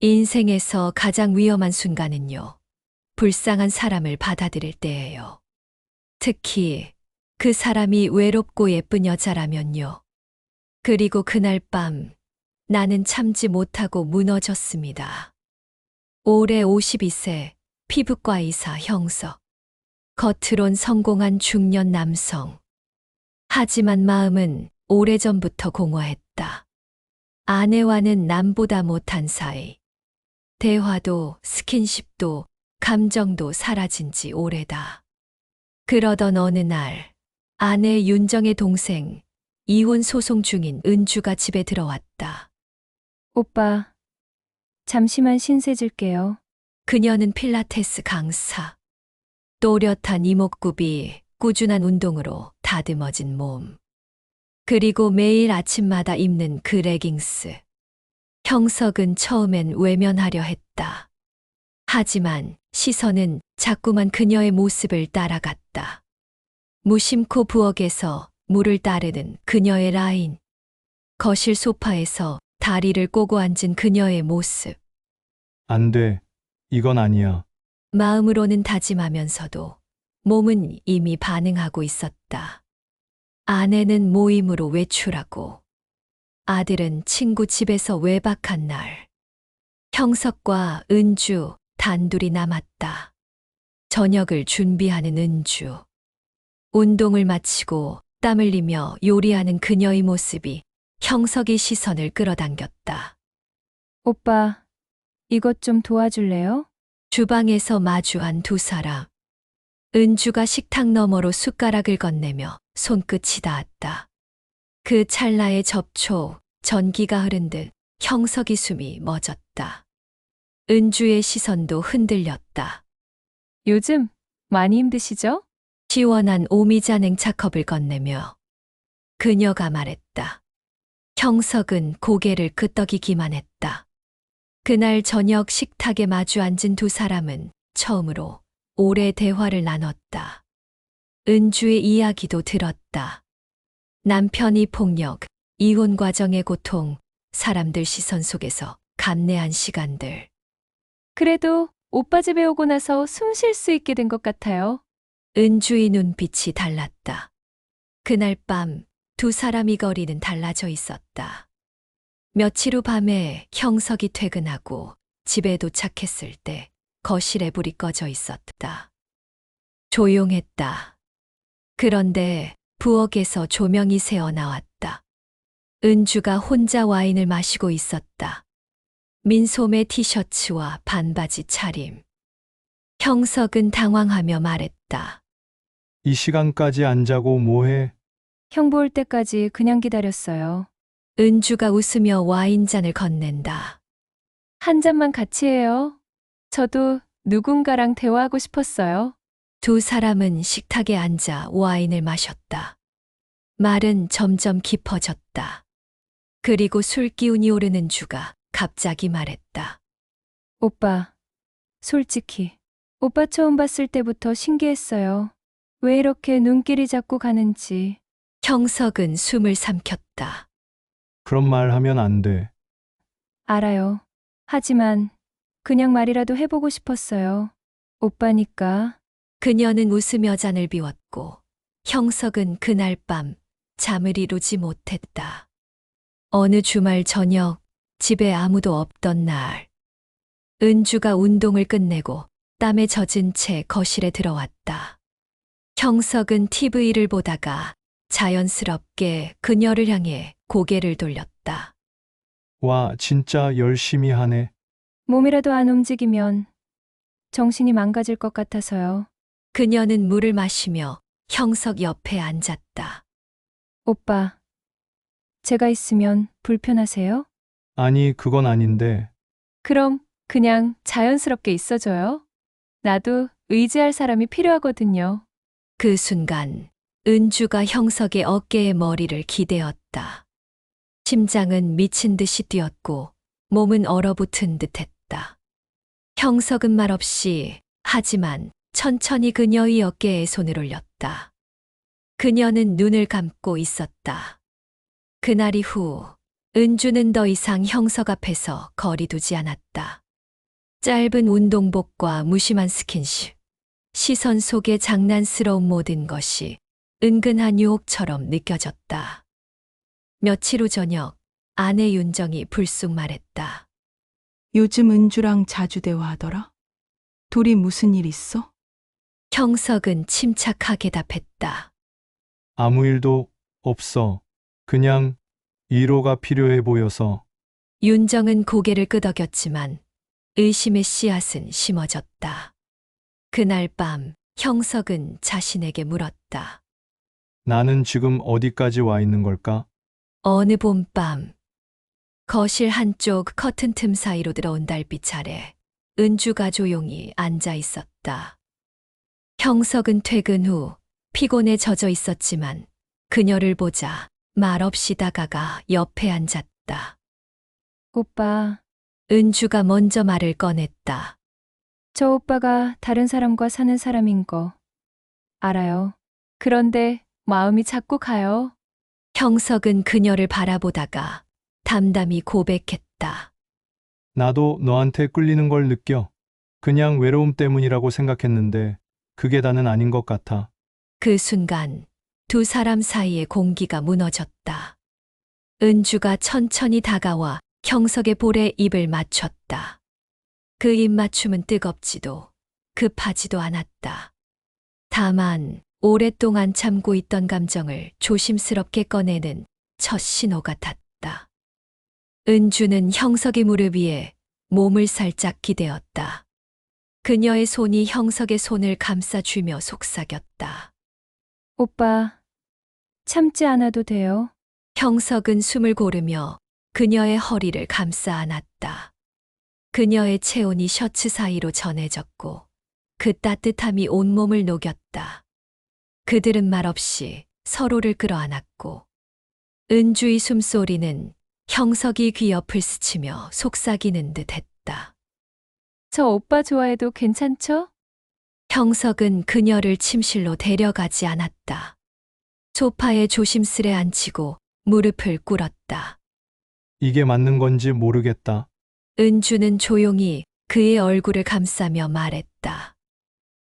인생에서 가장 위험한 순간은요, 불쌍한 사람을 받아들일 때예요. 특히 그 사람이 외롭고 예쁜 여자라면요. 그리고 그날 밤 나는 참지 못하고 무너졌습니다. 올해 52세 피부과 의사 형석. 겉으론 성공한 중년 남성. 하지만 마음은 오래전부터 공허했다. 아내와는 남보다 못한 사이. 대화도 스킨십도 감정도 사라진 지 오래다. 그러던 어느 날 아내 윤정의 동생 이혼 소송 중인 은주가 집에 들어왔다. 오빠, 잠시만 신세 질게요. 그녀는 필라테스 강사. 또렷한 이목구비, 꾸준한 운동으로 다듬어진 몸. 그리고 매일 아침마다 입는 그 레깅스. 형석은 처음엔 외면하려 했다. 하지만 시선은 자꾸만 그녀의 모습을 따라갔다. 무심코 부엌에서 물을 따르는 그녀의 라인. 거실 소파에서 다리를 꼬고 앉은 그녀의 모습. 안 돼. 이건 아니야. 마음으로는 다짐하면서도 몸은 이미 반응하고 있었다. 아내는 모임으로 외출하고 아들은 친구 집에서 외박한 날. 형석과 은주 단둘이 남았다. 저녁을 준비하는 은주. 운동을 마치고 땀 흘리며 요리하는 그녀의 모습이 형석의 시선을 끌어당겼다. 오빠, 이것 좀 도와줄래요? 주방에서 마주한 두 사람. 은주가 식탁 너머로 숟가락을 건네며 손끝이 닿았다. 그 찰나의 접촉, 전기가 흐른 듯 형석의 숨이 멎었다. 은주의 시선도 흔들렸다. 요즘 많이 힘드시죠? 시원한 오미자 냉차컵을 건네며 그녀가 말했다. 형석은 고개를 끄덕이기만 했다. 그날 저녁 식탁에 마주 앉은 두 사람은 처음으로 오래 대화를 나눴다. 은주의 이야기도 들었다. 남편이 폭력, 이혼 과정의 고통, 사람들 시선 속에서 감내한 시간들. 그래도 오빠 집에 오고 나서 숨 쉴 수 있게 된 것 같아요. 은주의 눈빛이 달랐다. 그날 밤 두 사람의 거리는 달라져 있었다. 며칠 후 밤에 형석이 퇴근하고 집에 도착했을 때 거실에 불이 꺼져 있었다. 조용했다. 그런데 부엌에서 조명이 새어 나왔다. 은주가 혼자 와인을 마시고 있었다. 민소매 티셔츠와 반바지 차림. 형석은 당황하며 말했다. 이 시간까지 안 자고 뭐해? 형부 올 때까지 그냥 기다렸어요. 은주가 웃으며 와인잔을 건넨다. 한 잔만 같이 해요. 저도 누군가랑 대화하고 싶었어요. 두 사람은 식탁에 앉아 와인을 마셨다. 말은 점점 깊어졌다. 그리고 술 기운이 오르는 주가 갑자기 말했다. 오빠, 솔직히 오빠 처음 봤을 때부터 신기했어요. 왜 이렇게 눈길이 자꾸 가는지. 형석은 숨을 삼켰다. 그런 말 하면 안 돼. 알아요. 하지만 그냥 말이라도 해보고 싶었어요. 오빠니까. 그녀는 웃으며 잔을 비웠고 형석은 그날 밤 잠을 이루지 못했다. 어느 주말 저녁 집에 아무도 없던 날 은주가 운동을 끝내고 땀에 젖은 채 거실에 들어왔다. 형석은 TV를 보다가 자연스럽게 그녀를 향해 고개를 돌렸다. 와, 진짜 열심히 하네. 몸이라도 안 움직이면 정신이 망가질 것 같아서요. 그녀는 물을 마시며 형석 옆에 앉았다. 오빠, 제가 있으면 불편하세요? 아니, 그건 아닌데. 그럼 그냥 자연스럽게 있어줘요. 나도 의지할 사람이 필요하거든요. 그 순간 은주가 형석의 어깨에 머리를 기대었다. 심장은 미친 듯이 뛰었고 몸은 얼어붙은 듯했다. 형석은 말없이 하지만 천천히 그녀의 어깨에 손을 올렸다. 그녀는 눈을 감고 있었다. 그날 이후 은주는 더 이상 형석 앞에서 거리 두지 않았다. 짧은 운동복과 무심한 스킨십, 시선 속의 장난스러운 모든 것이 은근한 유혹처럼 느껴졌다. 며칠 후 저녁, 아내 윤정이 불쑥 말했다. 요즘 은주랑 자주 대화하더라? 둘이 무슨 일 있어? 형석은 침착하게 답했다. 아무 일도 없어. 그냥 위로가 필요해 보여서. 윤정은 고개를 끄덕였지만 의심의 씨앗은 심어졌다. 그날 밤 형석은 자신에게 물었다. 나는 지금 어디까지 와 있는 걸까? 어느 봄밤 거실 한쪽 커튼 틈 사이로 들어온 달빛 아래 은주가 조용히 앉아 있었다. 형석은 퇴근 후 피곤에 젖어 있었지만 그녀를 보자 말없이 다가가 옆에 앉았다. 오빠, 은주가 먼저 말을 꺼냈다. 저 오빠가 다른 사람과 사는 사람인 거 알아요. 그런데 마음이 자꾸 가요. 형석은 그녀를 바라보다가 담담히 고백했다. 나도 너한테 끌리는 걸 느껴. 그냥 외로움 때문이라고 생각했는데 그게 다는 아닌 것 같아. 그 순간 두 사람 사이의 공기가 무너졌다. 은주가 천천히 다가와 형석의 볼에 입을 맞췄다. 그 입맞춤은 뜨겁지도 급하지도 않았다. 다만 오랫동안 참고 있던 감정을 조심스럽게 꺼내는 첫 신호 같았다. 은주는 형석의 무릎 위에 몸을 살짝 기대었다. 그녀의 손이 형석의 손을 감싸주며 속삭였다. 오빠, 참지 않아도 돼요. 형석은 숨을 고르며 그녀의 허리를 감싸 안았다. 그녀의 체온이 셔츠 사이로 전해졌고 그 따뜻함이 온몸을 녹였다. 그들은 말없이 서로를 끌어안았고 은주의 숨소리는 형석이 귀 옆을 스치며 속삭이는 듯 했다. 저 오빠 좋아해도 괜찮죠? 형석은 그녀를 침실로 데려가지 않았다. 소파에 조심스레 앉히고 무릎을 꿇었다. 이게 맞는 건지 모르겠다. 은주는 조용히 그의 얼굴을 감싸며 말했다.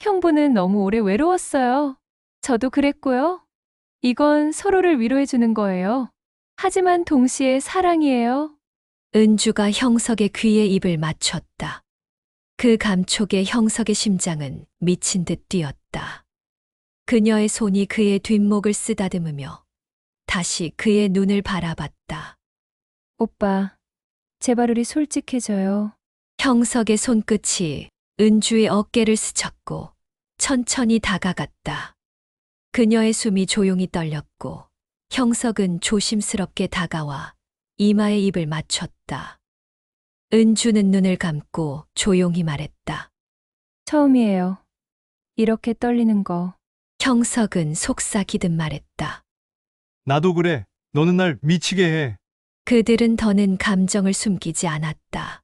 형부는 너무 오래 외로웠어요. 저도 그랬고요. 이건 서로를 위로해주는 거예요. 하지만 동시에 사랑이에요. 은주가 형석의 귀에 입을 맞췄다. 그 감촉에 형석의 심장은 미친 듯 뛰었다. 그녀의 손이 그의 뒷목을 쓰다듬으며 다시 그의 눈을 바라봤다. 오빠, 제발 우리 솔직해져요. 형석의 손끝이 은주의 어깨를 스쳤고 천천히 다가갔다. 그녀의 숨이 조용히 떨렸고 형석은 조심스럽게 다가와 이마에 입을 맞췄다. 은주는 눈을 감고 조용히 말했다. 처음이에요. 이렇게 떨리는 거. 형석은 속삭이듯 말했다. 나도 그래. 너는 날 미치게 해. 그들은 더는 감정을 숨기지 않았다.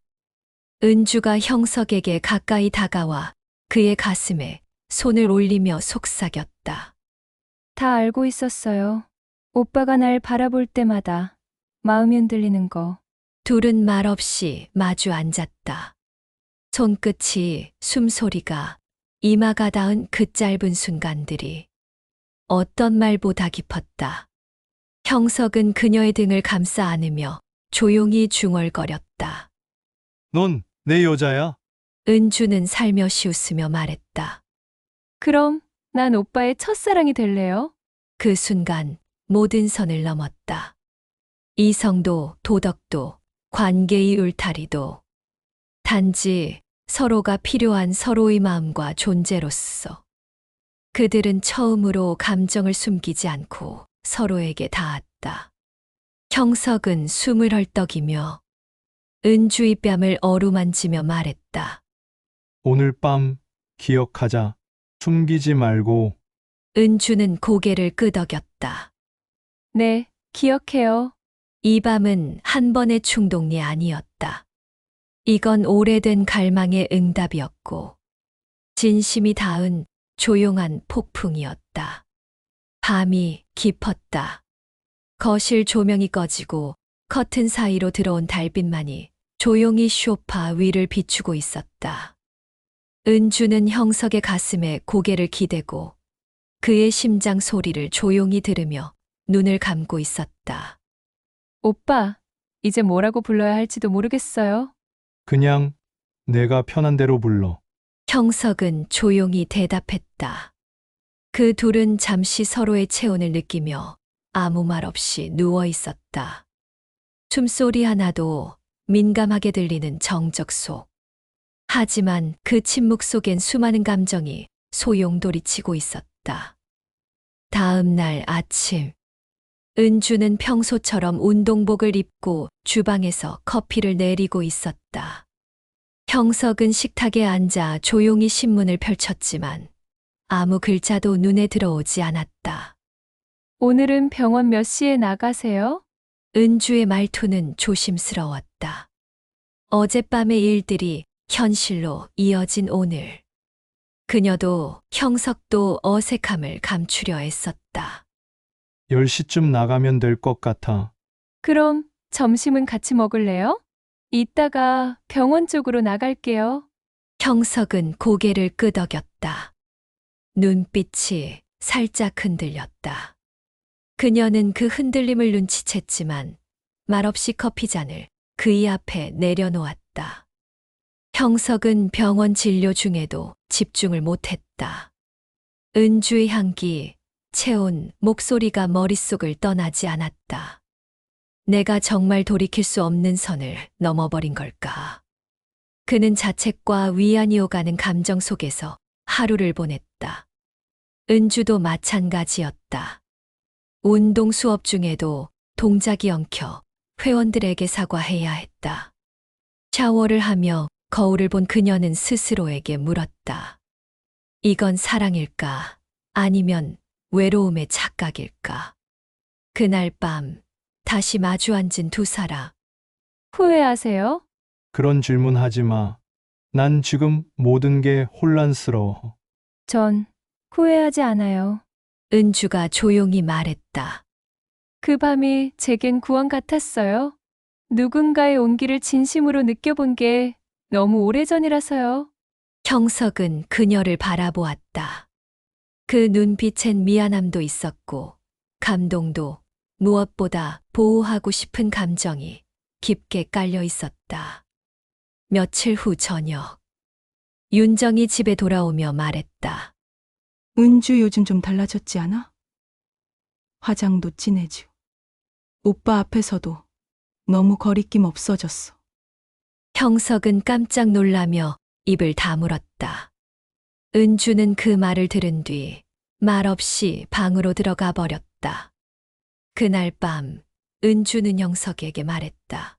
은주가 형석에게 가까이 다가와 그의 가슴에 손을 올리며 속삭였다. 다 알고 있었어요. 오빠가 날 바라볼 때마다 마음이 흔들리는 거. 둘은 말없이 마주 앉았다. 손끝이 숨소리가 이마가 닿은 그 짧은 순간들이 어떤 말보다 깊었다. 형석은 그녀의 등을 감싸 안으며 조용히 중얼거렸다. 넌 내 여자야. 은주는 살며시 웃으며 말했다. 그럼 난 오빠의 첫사랑이 될래요? 그 순간 모든 선을 넘었다. 이성도 도덕도 관계의 울타리도 단지 서로가 필요한 서로의 마음과 존재로서 그들은 처음으로 감정을 숨기지 않고 서로에게 닿았다. 형석은 숨을 헐떡이며 은주의 뺨을 어루만지며 말했다. 오늘 밤 기억하자. 숨기지 말고. 은주는 고개를 끄덕였다. 네, 기억해요. 이 밤은 한 번의 충동이 아니었다. 이건 오래된 갈망의 응답이었고 진심이 닿은 조용한 폭풍이었다. 밤이 깊었다. 거실 조명이 꺼지고 커튼 사이로 들어온 달빛만이 조용히 소파 위를 비추고 있었다. 은주는 형석의 가슴에 고개를 기대고 그의 심장 소리를 조용히 들으며 눈을 감고 있었다. 오빠, 이제 뭐라고 불러야 할지도 모르겠어요. 그냥 내가 편한 대로 불러. 형석은 조용히 대답했다. 그 둘은 잠시 서로의 체온을 느끼며 아무 말 없이 누워 있었다. 숨소리 하나도 민감하게 들리는 정적 속. 하지만 그 침묵 속엔 수많은 감정이 소용돌이치고 있었다. 다음 날 아침, 은주는 평소처럼 운동복을 입고 주방에서 커피를 내리고 있었다. 형석은 식탁에 앉아 조용히 신문을 펼쳤지만 아무 글자도 눈에 들어오지 않았다. 오늘은 병원 몇 시에 나가세요? 은주의 말투는 조심스러웠다. 어젯밤의 일들이 현실로 이어진 오늘. 그녀도 형석도 어색함을 감추려 애썼다. 10시쯤 나가면 될 것 같아. 그럼 점심은 같이 먹을래요? 이따가 병원 쪽으로 나갈게요. 형석은 고개를 끄덕였다. 눈빛이 살짝 흔들렸다. 그녀는 그 흔들림을 눈치챘지만 말없이 커피잔을 그의 앞에 내려놓았다. 형석은 병원 진료 중에도 집중을 못했다. 은주의 향기, 체온, 목소리가 머릿속을 떠나지 않았다. 내가 정말 돌이킬 수 없는 선을 넘어버린 걸까? 그는 자책과 위안이 오가는 감정 속에서 하루를 보냈다. 은주도 마찬가지였다. 운동 수업 중에도 동작이 엉켜 회원들에게 사과해야 했다. 샤워를 하며 거울을 본 그녀는 스스로에게 물었다. 이건 사랑일까? 아니면 외로움의 착각일까? 그날 밤 다시 마주 앉은 두 사람. 후회하세요? 그런 질문 하지 마. 난 지금 모든 게 혼란스러워. 전 후회하지 않아요. 은주가 조용히 말했다. 그 밤이 제겐 구원 같았어요. 누군가의 온기를 진심으로 느껴본 게 너무 오래전이라서요. 형석은 그녀를 바라보았다. 그 눈빛엔 미안함도 있었고 감동도, 무엇보다 보호하고 싶은 감정이 깊게 깔려 있었다. 며칠 후 저녁, 윤정이 집에 돌아오며 말했다. 은주 요즘 좀 달라졌지 않아? 화장도 진해지고. 오빠 앞에서도 너무 거리낌 없어졌어. 형석은 깜짝 놀라며 입을 다물었다. 은주는 그 말을 들은 뒤 말없이 방으로 들어가 버렸다. 그날 밤 은주는 형석에게 말했다.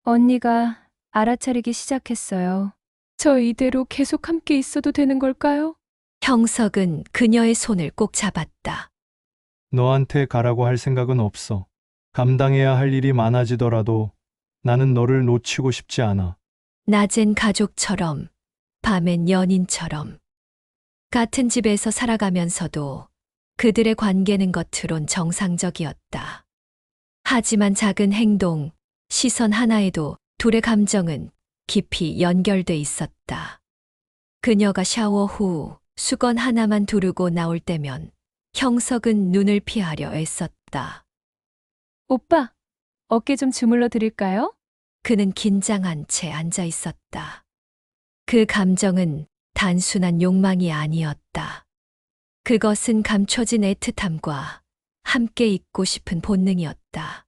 언니가 알아차리기 시작했어요. 저 이대로 계속 함께 있어도 되는 걸까요? 형석은 그녀의 손을 꼭 잡았다. 너한테 가라고 할 생각은 없어. 감당해야 할 일이 많아지더라도 나는 너를 놓치고 싶지 않아. 낮엔 가족처럼, 밤엔 연인처럼. 같은 집에서 살아가면서도 그들의 관계는 겉으론 정상적이었다. 하지만 작은 행동, 시선 하나에도 둘의 감정은 깊이 연결돼 있었다. 그녀가 샤워 후 수건 하나만 두르고 나올 때면 형석은 눈을 피하려 애썼다. 오빠, 어깨 좀 주물러 드릴까요? 그는 긴장한 채 앉아 있었다. 그 감정은 단순한 욕망이 아니었다. 그것은 감춰진 애틋함과 함께 있고 싶은 본능이었다.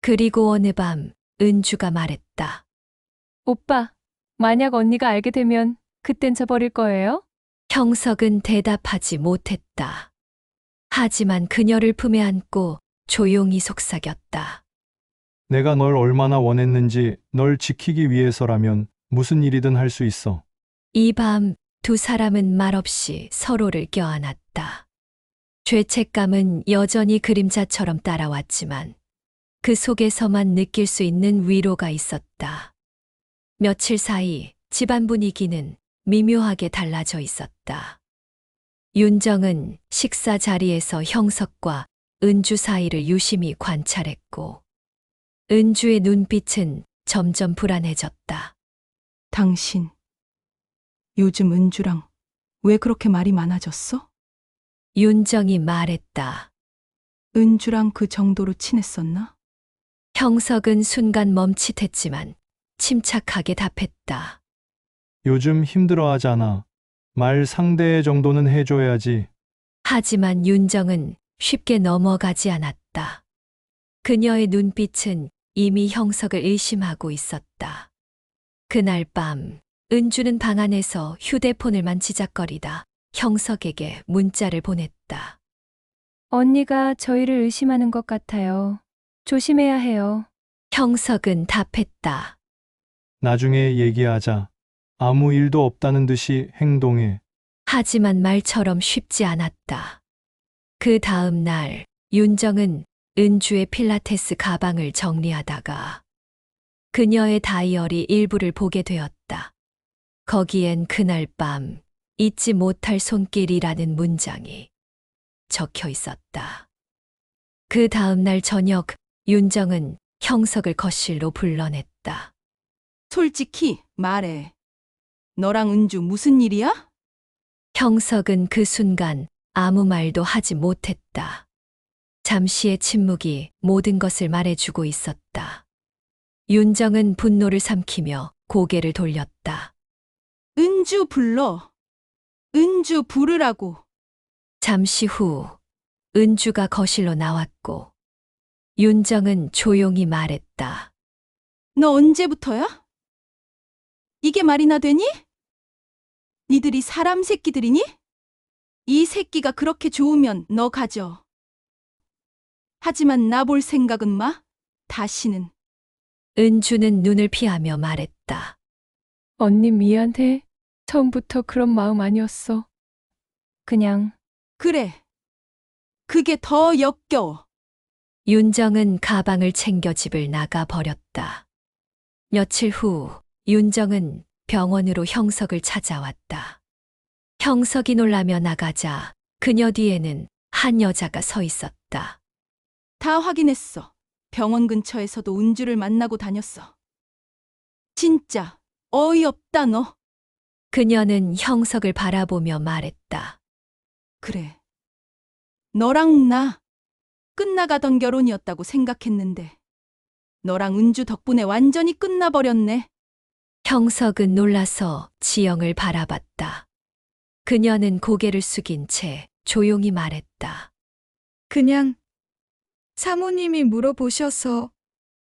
그리고 어느 밤 은주가 말했다. 오빠, 만약 언니가 알게 되면 그땐 저 버릴 거예요? 형석은 대답하지 못했다. 하지만 그녀를 품에 안고 조용히 속삭였다. 내가 널 얼마나 원했는지 널 지키기 위해서라면 무슨 일이든 할 수 있어. 이 밤 두 사람은 말없이 서로를 껴안았다. 죄책감은 여전히 그림자처럼 따라왔지만 그 속에서만 느낄 수 있는 위로가 있었다. 며칠 사이 집안 분위기는 미묘하게 달라져 있었다. 윤정은 식사 자리에서 형석과 은주 사이를 유심히 관찰했고 은주의 눈빛은 점점 불안해졌다. 당신, 요즘 은주랑 왜 그렇게 말이 많아졌어? 윤정이 말했다. 은주랑 그 정도로 친했었나? 형석은 순간 멈칫했지만 침착하게 답했다. 요즘 힘들어하잖아. 말 상대 정도는 해줘야지. 하지만 윤정은 쉽게 넘어가지 않았다. 그녀의 눈빛은 이미 형석을 의심하고 있었다. 그날 밤, 은주는 방 안에서 휴대폰을 만지작거리다 형석에게 문자를 보냈다. 언니가 저희를 의심하는 것 같아요. 조심해야 해요. 형석은 답했다. 나중에 얘기하자. 아무 일도 없다는 듯이 행동해. 하지만 말처럼 쉽지 않았다. 그 다음 날, 윤정은 은주의 필라테스 가방을 정리하다가 그녀의 다이어리 일부를 보게 되었다. 거기엔 그날 밤 잊지 못할 손길이라는 문장이 적혀 있었다. 그 다음 날 저녁, 윤정은 형석을 거실로 불러냈다. 솔직히 말해. 너랑 은주 무슨 일이야? 형석은 그 순간 아무 말도 하지 못했다. 잠시의 침묵이 모든 것을 말해주고 있었다. 윤정은 분노를 삼키며 고개를 돌렸다. 은주 불러. 은주 부르라고. 잠시 후 은주가 거실로 나왔고 윤정은 조용히 말했다. 너 언제부터야? 이게 말이나 되니? 니들이 사람 새끼들이니? 이 새끼가 그렇게 좋으면 너 가져. 하지만 나 볼 생각은 마. 다시는. 은주는 눈을 피하며 말했다. 언니 미안해. 처음부터 그런 마음 아니었어. 그냥 그래. 그게 더 역겨워. 윤정은 가방을 챙겨 집을 나가 버렸다. 며칠 후 윤정은 병원으로 형석을 찾아왔다. 형석이 놀라며 나가자 그녀 뒤에는 한 여자가 서 있었다. 다 확인했어. 병원 근처에서도 은주를 만나고 다녔어. 진짜 어이없다 너. 그녀는 형석을 바라보며 말했다. 그래. 너랑 나 끝나가던 결혼이었다고 생각했는데 너랑 은주 덕분에 완전히 끝나버렸네. 형석은 놀라서 지영을 바라봤다. 그녀는 고개를 숙인 채 조용히 말했다. 그냥 사모님이 물어보셔서.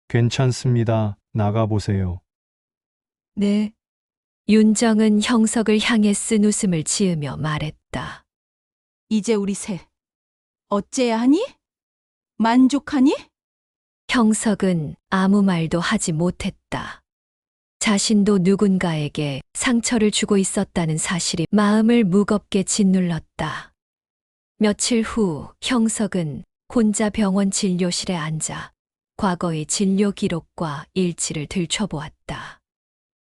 괜찮습니다. 나가보세요. 네, 윤정은 형석을 향해 쓴 웃음을 지으며 말했다. 이제 우리 셋 어째야 하니? 만족하니? 형석은 아무 말도 하지 못했다. 자신도 누군가에게 상처를 주고 있었다는 사실이 마음을 무겁게 짓눌렀다. 며칠 후 형석은 혼자 병원 진료실에 앉아 과거의 진료 기록과 일지를 들춰보았다.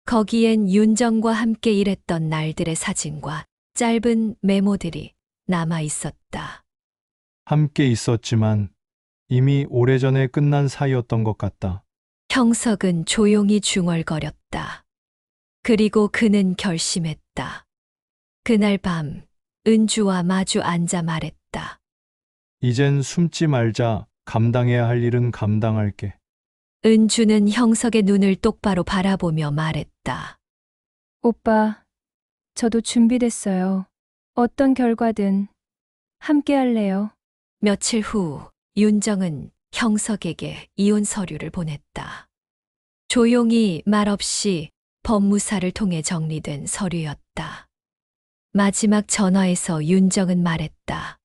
거기엔 윤정과 함께 일했던 날들의 사진과 짧은 메모들이 남아 있었다. 함께 있었지만 이미 오래전에 끝난 사이였던 것 같다. 형석은 조용히 중얼거렸다. 그리고 그는 결심했다. 그날 밤 은주와 마주 앉아 말했다. 이젠 숨지 말자. 감당해야 할 일은 감당할게. 은주는 형석의 눈을 똑바로 바라보며 말했다. 오빠, 저도 준비됐어요. 어떤 결과든 함께 할래요. 며칠 후 윤정은 형석에게 이혼 서류를 보냈다. 조용히 말없이 법무사를 통해 정리된 서류였다. 마지막 전화에서 윤정은 말했다.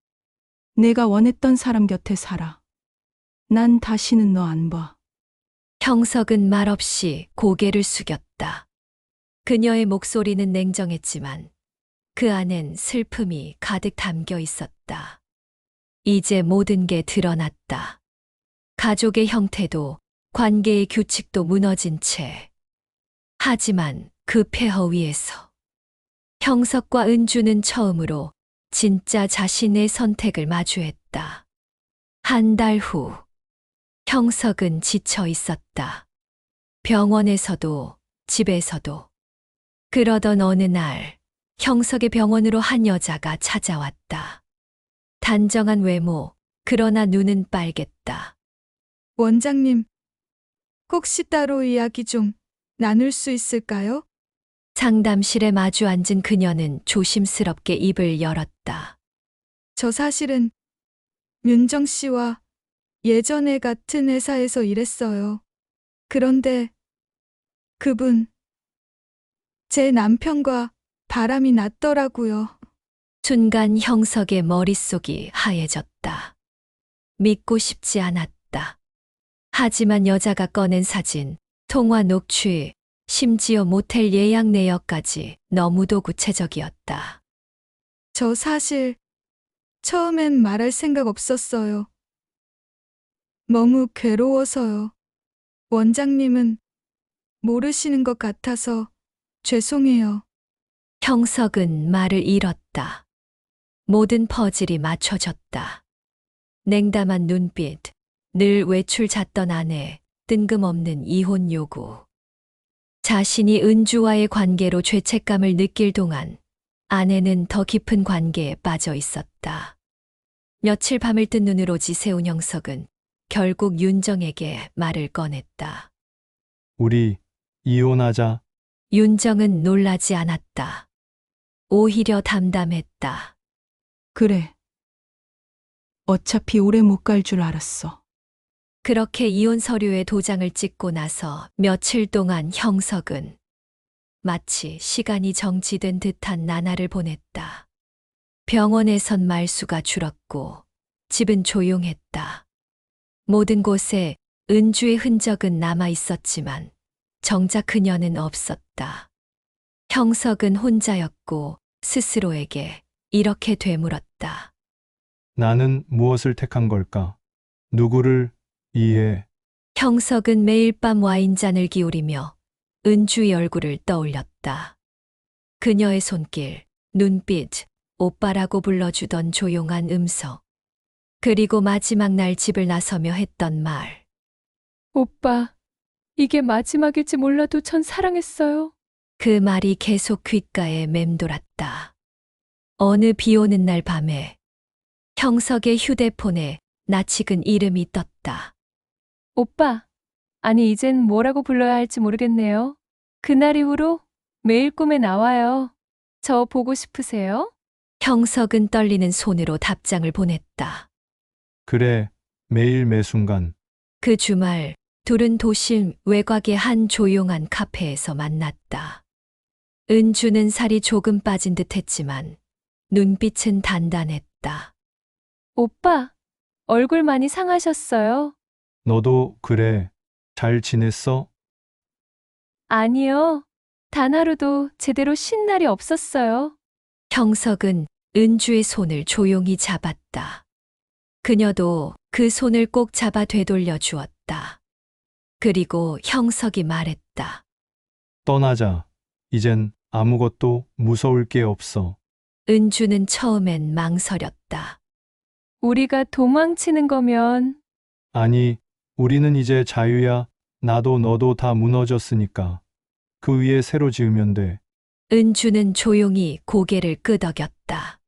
내가 원했던 사람 곁에 살아. 난 다시는 너 안 봐. 형석은 말없이 고개를 숙였다. 그녀의 목소리는 냉정했지만 그 안엔 슬픔이 가득 담겨 있었다. 이제 모든 게 드러났다. 가족의 형태도 관계의 규칙도 무너진 채. 하지만 그 폐허 위에서 형석과 은주는 처음으로 진짜 자신의 선택을 마주했다. 한 달 후 형석은 지쳐 있었다. 병원에서도 집에서도. 그러던 어느 날 형석의 병원으로 한 여자가 찾아왔다. 단정한 외모, 그러나 눈은 빨갰다. 원장님, 혹시 따로 이야기 좀 나눌 수 있을까요? 상담실에 마주 앉은 그녀는 조심스럽게 입을 열었다. 저 사실은 윤정 씨와 예전에 같은 회사에서 일했어요. 그런데 그분, 제 남편과 바람이 났더라고요. 순간 형석의 머릿속이 하얘졌다. 믿고 싶지 않았다. 하지만 여자가 꺼낸 사진, 통화 녹취, 심지어 모텔 예약 내역까지 너무도 구체적이었다. 저 사실 처음엔 말할 생각 없었어요. 너무 괴로워서요. 원장님은 모르시는 것 같아서 죄송해요. 형석은 말을 잃었다. 모든 퍼즐이 맞춰졌다. 냉담한 눈빛, 늘 외출 잤던 아내, 뜬금없는 이혼 요구. 자신이 은주와의 관계로 죄책감을 느낄 동안 아내는 더 깊은 관계에 빠져 있었다. 며칠 밤을 뜬 눈으로 지새운 형석은 결국 윤정에게 말을 꺼냈다. 우리 이혼하자. 윤정은 놀라지 않았다. 오히려 담담했다. 그래. 어차피 오래 못 갈 줄 알았어. 그렇게 이혼 서류에 도장을 찍고 나서 며칠 동안 형석은 마치 시간이 정지된 듯한 나날을 보냈다. 병원에선 말수가 줄었고 집은 조용했다. 모든 곳에 은주의 흔적은 남아 있었지만 정작 그녀는 없었다. 형석은 혼자였고 스스로에게 이렇게 되물었다. 나는 무엇을 택한 걸까? 누구를 이해해? 형석은 매일 밤 와인잔을 기울이며 은주의 얼굴을 떠올렸다. 그녀의 손길, 눈빛, 오빠라고 불러주던 조용한 음성. 그리고 마지막 날 집을 나서며 했던 말. 오빠, 이게 마지막일지 몰라도 전 사랑했어요. 그 말이 계속 귓가에 맴돌았다. 어느 비 오는 날 밤에 형석의 휴대폰에 낯익은 이름이 떴다. 오빠, 아니 이젠 뭐라고 불러야 할지 모르겠네요. 그날 이후로 매일 꿈에 나와요. 저 보고 싶으세요? 형석은 떨리는 손으로 답장을 보냈다. 그래, 매일 매순간. 그 주말 둘은 도심 외곽의 한 조용한 카페에서 만났다. 은주는 살이 조금 빠진 듯 했지만 눈빛은 단단했다. 오빠, 얼굴 많이 상하셨어요? 너도 그래. 잘 지냈어? 아니요. 단 하루도 제대로 쉰 날이 없었어요. 형석은 은주의 손을 조용히 잡았다. 그녀도 그 손을 꼭 잡아 되돌려 주었다. 그리고 형석이 말했다. 떠나자. 이젠 아무것도 무서울 게 없어. 은주는 처음엔 망설였다. 우리가 도망치는 거면 아니, 우리는 이제 자유야. 나도 너도 다 무너졌으니까. 그 위에 새로 지으면 돼. 은주는 조용히 고개를 끄덕였다.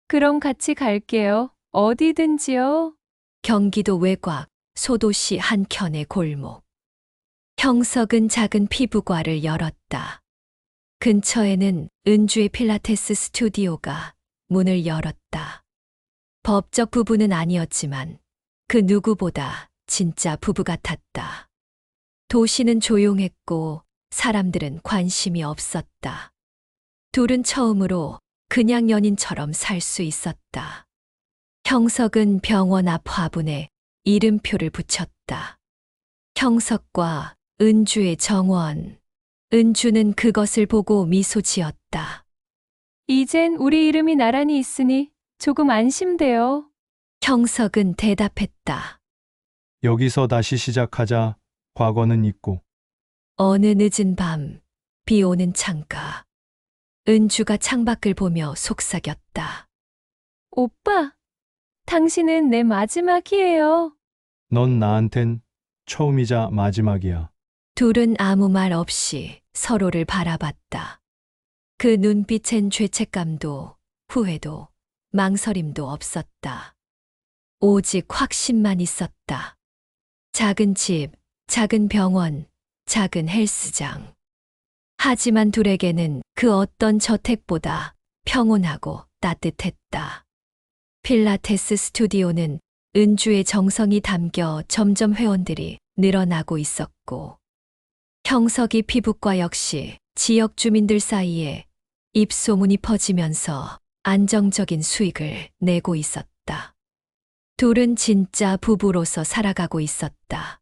그럼 같이 갈게요. 어디든지요. 경기도 외곽, 소도시 한켠의 골목. 형석은 작은 피부과를 열었다. 근처에는 은주의 필라테스 스튜디오가 문을 열었다. 법적 부부는 아니었지만 그 누구보다 진짜 부부 같았다. 도시는 조용했고 사람들은 관심이 없었다. 둘은 처음으로 그냥 연인처럼 살 수 있었다. 형석은 병원 앞 화분에 이름표를 붙였다. 형석과 은주의 정원. 은주는 그것을 보고 미소 지었다. 이젠 우리 이름이 나란히 있으니 조금 안심돼요. 형석은 대답했다. 여기서 다시 시작하자. 과거는 잊고. 어느 늦은 밤, 비 오는 창가. 은주가 창밖을 보며 속삭였다. 오빠, 당신은 내 마지막이에요. 넌 나한텐 처음이자 마지막이야. 둘은 아무 말 없이 서로를 바라봤다. 그 눈빛엔 죄책감도 후회도 망설임도 없었다. 오직 확신만 있었다. 작은 집, 작은 병원, 작은 헬스장. 하지만 둘에게는 그 어떤 저택보다 평온하고 따뜻했다. 필라테스 스튜디오는 은주의 정성이 담겨 점점 회원들이 늘어나고 있었고, 형석이 피부과 역시 지역 주민들 사이에 입소문이 퍼지면서 안정적인 수익을 내고 있었다. 둘은 진짜 부부로서 살아가고 있었다.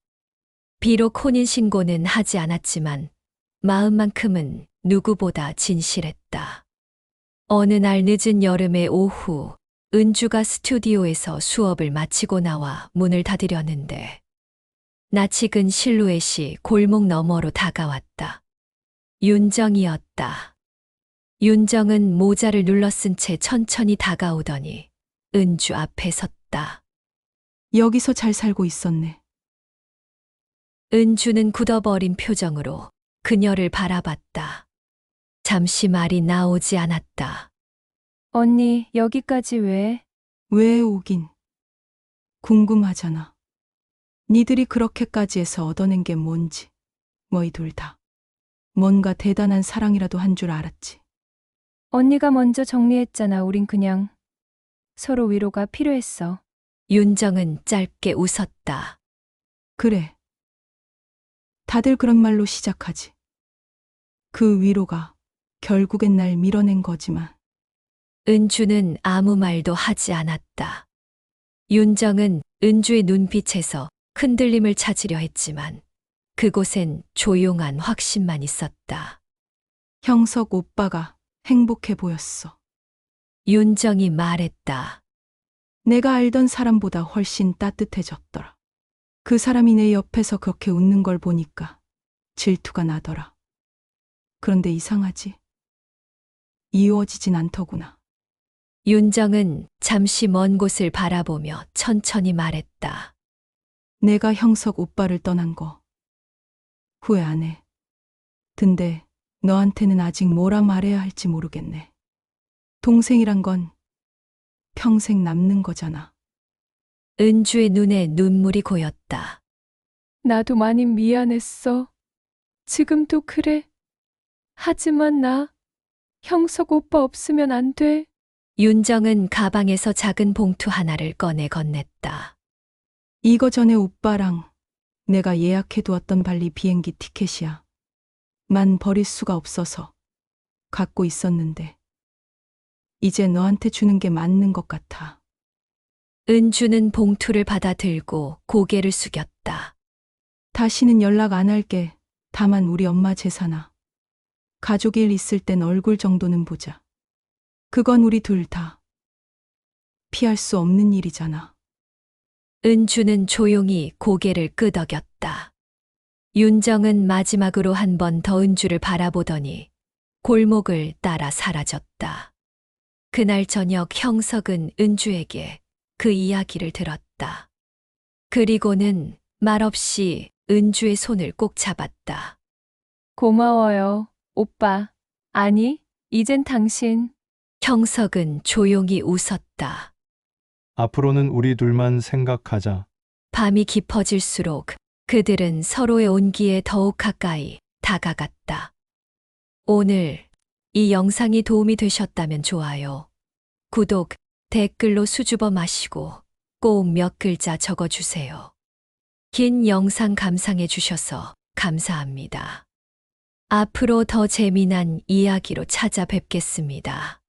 비록 혼인신고는 하지 않았지만 마음만큼은 누구보다 진실했다. 어느 날 늦은 여름의 오후, 은주가 스튜디오에서 수업을 마치고 나와 문을 닫으려는데 낯익은 실루엣이 골목 너머로 다가왔다. 윤정이었다. 윤정은 모자를 눌러쓴 채 천천히 다가오더니 은주 앞에 섰다. 여기서 잘 살고 있었네. 은주는 굳어버린 표정으로 그녀를 바라봤다. 잠시 말이 나오지 않았다. 언니, 여기까지 왜? 왜 오긴? 궁금하잖아. 니들이 그렇게까지 해서 얻어낸 게 뭔지. 너희 둘 다. 뭔가 대단한 사랑이라도 한 줄 알았지. 언니가 먼저 정리했잖아. 우린 그냥 서로 위로가 필요했어. 윤정은 짧게 웃었다. 그래. 다들 그런 말로 시작하지. 그 위로가 결국엔 날 밀어낸 거지만. 은주는 아무 말도 하지 않았다. 윤정은 은주의 눈빛에서 흔들림을 찾으려 했지만 그곳엔 조용한 확신만 있었다. 형석 오빠가 행복해 보였어. 윤정이 말했다. 내가 알던 사람보다 훨씬 따뜻해졌더라. 그 사람이 내 옆에서 그렇게 웃는 걸 보니까 질투가 나더라. 그런데 이상하지? 이루어지진 않더구나. 윤정은 잠시 먼 곳을 바라보며 천천히 말했다. 내가 형석 오빠를 떠난 거 후회 안 해. 근데 너한테는 아직 뭐라 말해야 할지 모르겠네. 동생이란 건 평생 남는 거잖아. 은주의 눈에 눈물이 고였다. 나도 많이 미안했어. 지금도 그래. 하지만 나 형석 오빠 없으면 안 돼. 윤정은 가방에서 작은 봉투 하나를 꺼내 건넸다. 이거 전에 오빠랑 내가 예약해 두었던 발리 비행기 티켓이야. 만 버릴 수가 없어서 갖고 있었는데 이제 너한테 주는 게 맞는 것 같아. 은주는 봉투를 받아 들고 고개를 숙였다. 다시는 연락 안 할게. 다만 우리 엄마 제사나 가족 일 있을 땐 얼굴 정도는 보자. 그건 우리 둘 다 피할 수 없는 일이잖아. 은주는 조용히 고개를 끄덕였다. 윤정은 마지막으로 한 번 더 은주를 바라보더니 골목을 따라 사라졌다. 그날 저녁 형석은 은주에게 그 이야기를 들었다. 그리고는 말없이 은주의 손을 꼭 잡았다. 고마워요, 오빠. 아니, 이젠 당신. 형석은 조용히 웃었다. 앞으로는 우리 둘만 생각하자. 밤이 깊어질수록 그들은 서로의 온기에 더욱 가까이 다가갔다. 오늘 이 영상이 도움이 되셨다면 좋아요, 구독, 댓글로 수줍어 마시고 꼭 몇 글자 적어주세요. 긴 영상 감상해 주셔서 감사합니다. 앞으로 더 재미난 이야기로 찾아뵙겠습니다.